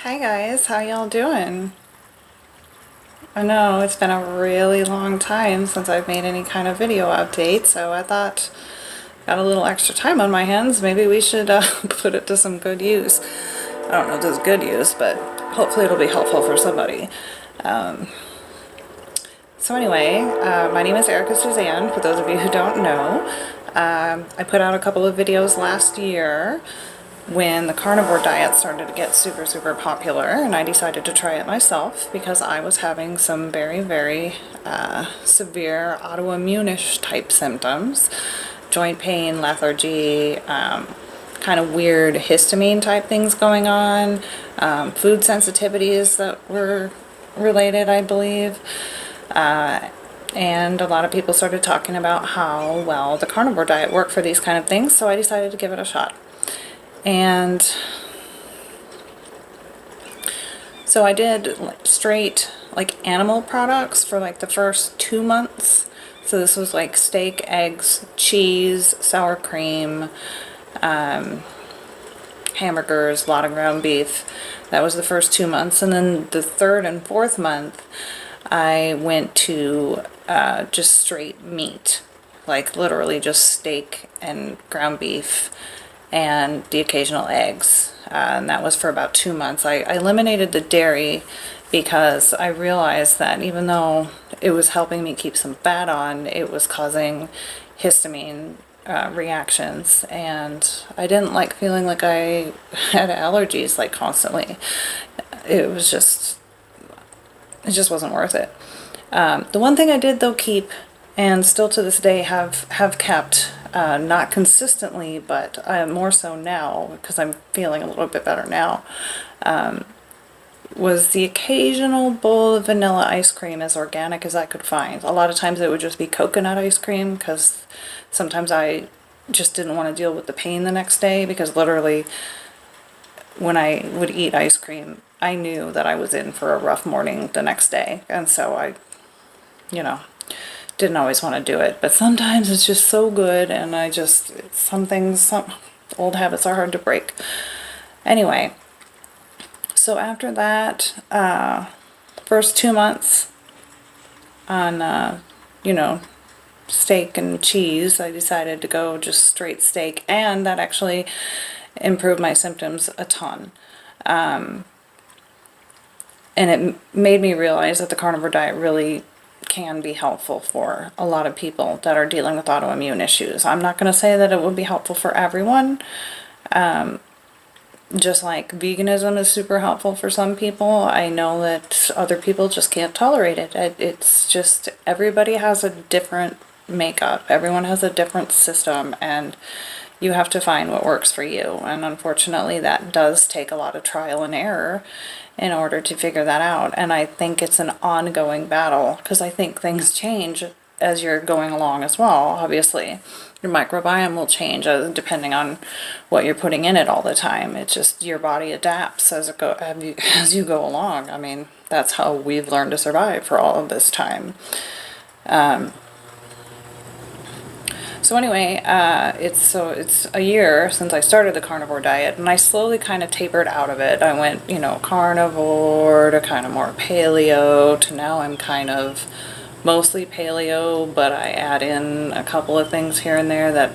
Hi guys, how y'all doing? I know it's been a really long time since I've made any kind of video update, so I thought, got a little extra time on my hands, maybe we should put it to some good use. I don't know if this is good use, but hopefully it'll be helpful for somebody. So anyway, my name is Erica Suzanne, for those of you who don't know. I put out a couple of videos last year when the carnivore diet started to get super popular, and I decided to try it myself because I was having some very severe autoimmune-ish type symptoms. Joint pain, lethargy, kind of weird histamine type things going on, food sensitivities that were related, I believe. And a lot of people started talking about how well the carnivore diet worked for these kind of things, so I decided to give it a shot. And so I did straight animal products for the first 2 months. So this was steak, eggs, cheese, sour cream, hamburgers, a lot of ground beef. That was the first 2 months. And then the third and fourth month, I went to just straight meat, literally just steak and ground beef and the occasional eggs. And that was for about 2 months. I eliminated the dairy because I realized that even though it was helping me keep some fat on, it was causing histamine reactions, and I didn't like feeling like I had allergies constantly. It just wasn't worth it. The one thing I did though keep, and still to this day have kept, not consistently, but more so now because I'm feeling a little bit better now, was the occasional bowl of vanilla ice cream, as organic as I could find. A lot of times it would just be coconut ice cream because sometimes I just didn't want to deal with the pain the next day, because literally when I would eat ice cream, I knew that I was in for a rough morning the next day, and so I, didn't always want to do it. But sometimes it's just so good, and some old habits are hard to break. Anyway, so after that, first 2 months on, steak and cheese, I decided to go just straight steak, and that actually improved my symptoms a ton. And it made me realize that the carnivore diet really can be helpful for a lot of people that are dealing with autoimmune issues. I'm not going to say that it would be helpful for everyone. Just like veganism is super helpful for some people, I know that other people just can't tolerate it. It's just, everybody has a different makeup. Everyone has a different system, and you have to find what works for you. And unfortunately, that does take a lot of trial and error in order to figure that out. And I think it's an ongoing battle, because I think things change as you're going along as well. Obviously, your microbiome will change depending on what you're putting in it all the time. It's just your body adapts as you go along. I mean, that's how we've learned to survive for all of this time. So anyway, it's a year since I started the carnivore diet, and I slowly kind of tapered out of it. I went, carnivore to kind of more paleo, to now I'm kind of mostly paleo, but I add in a couple of things here and there that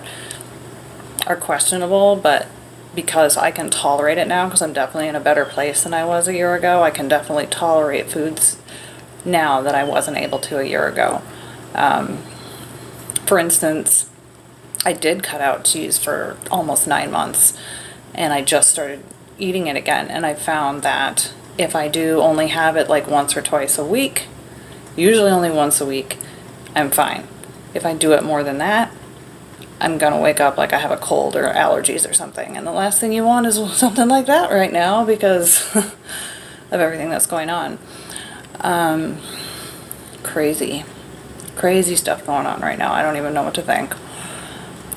are questionable, but because I can tolerate it now, because I'm definitely in a better place than I was a year ago, I can definitely tolerate foods now that I wasn't able to a year ago. For instance, I did cut out cheese for almost 9 months, and I just started eating it again, and I found that if I do only have it once or twice a week, usually only once a week, I'm fine. If I do it more than that, I'm gonna wake up like I have a cold or allergies or something, and the last thing you want is something like that right now because of everything that's going on. Crazy stuff going on right now. I don't even know what to think.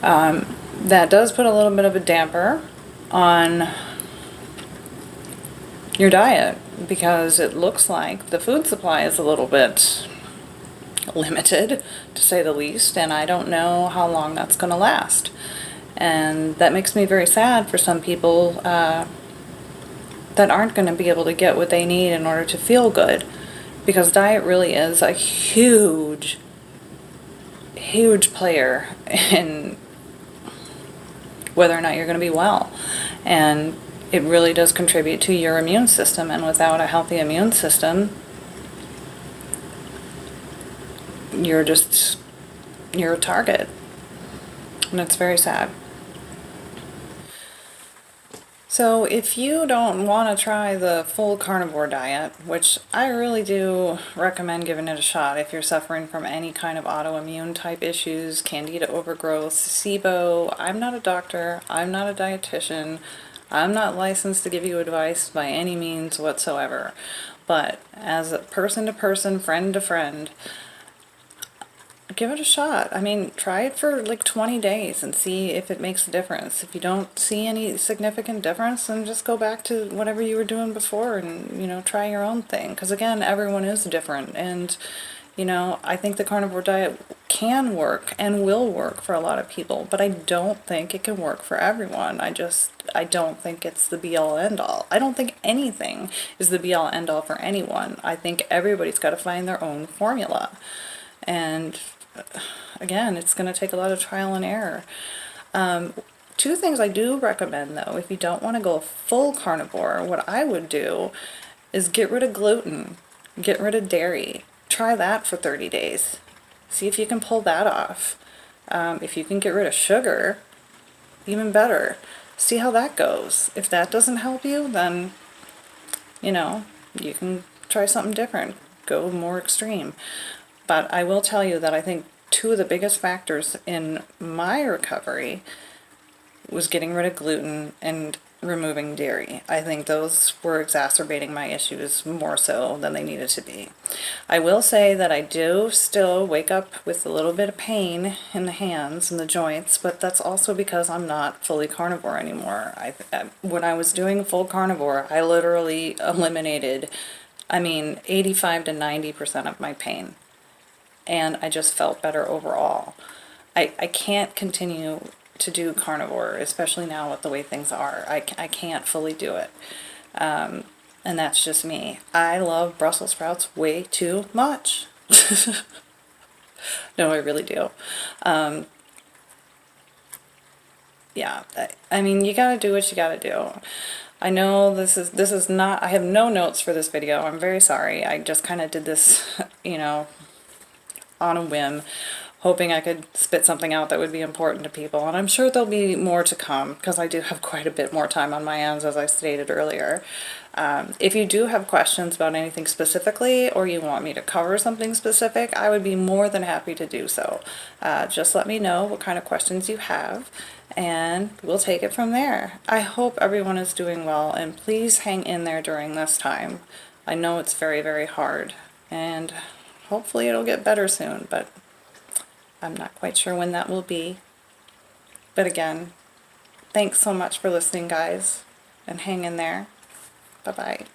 That does put a little bit of a damper on your diet, because it looks like the food supply is a little bit limited, to say the least, and I don't know how long that's going to last. And that makes me very sad for some people that aren't going to be able to get what they need in order to feel good. Because diet really is a huge, huge player in whether or not you're going to be well. And it really does contribute to your immune system. And without a healthy immune system, you're a target. And it's very sad. So if you don't want to try the full carnivore diet, which I really do recommend giving it a shot if you're suffering from any kind of autoimmune type issues, candida overgrowth, SIBO, I'm not a doctor, I'm not a dietitian, I'm not licensed to give you advice by any means whatsoever. But as a person to person, friend to friend, give it a shot. I mean, try it for like 20 days and see if it makes a difference. If you don't see any significant difference, then just go back to whatever you were doing before and, try your own thing. Because again, everyone is different. And, I think the carnivore diet can work and will work for a lot of people, but I don't think it can work for everyone. I don't think it's the be-all end-all. I don't think anything is the be-all end-all for anyone. I think everybody's got to find their own formula. And again, it's going to take a lot of trial and error. Two things I do recommend, though, if you don't want to go full carnivore, what I would do is get rid of gluten, get rid of dairy. Try that for 30 days. See if you can pull that off. If you can get rid of sugar, even better. See how that goes. If that doesn't help you, then, you can try something different. Go more extreme. But I will tell you that I think two of the biggest factors in my recovery was getting rid of gluten and removing dairy. I think those were exacerbating my issues more so than they needed to be. I will say that I do still wake up with a little bit of pain in the hands and the joints, but that's also because I'm not fully carnivore anymore. When I was doing full carnivore, I literally eliminated, 85 to 90% of my pain. And I just felt better overall. I can't continue to do carnivore, especially now with the way things are. I can't fully do it. And that's just me. I love Brussels sprouts way too much. No, I really do. Yeah, you gotta do what you gotta do. I know this is not, I have no notes for this video. I'm very sorry. I just kind of did this, on a whim, hoping I could spit something out that would be important to people. And I'm sure there'll be more to come because I do have quite a bit more time on my hands, as I stated earlier. If you do have questions about anything specifically, or you want me to cover something specific, I would be more than happy to do so. Just let me know what kind of questions you have, and we'll take it from there. I hope everyone is doing well, and please hang in there during this time. I know it's very, very hard, and hopefully it'll get better soon, but I'm not quite sure when that will be. But again, thanks so much for listening, guys, and hang in there. Bye-bye.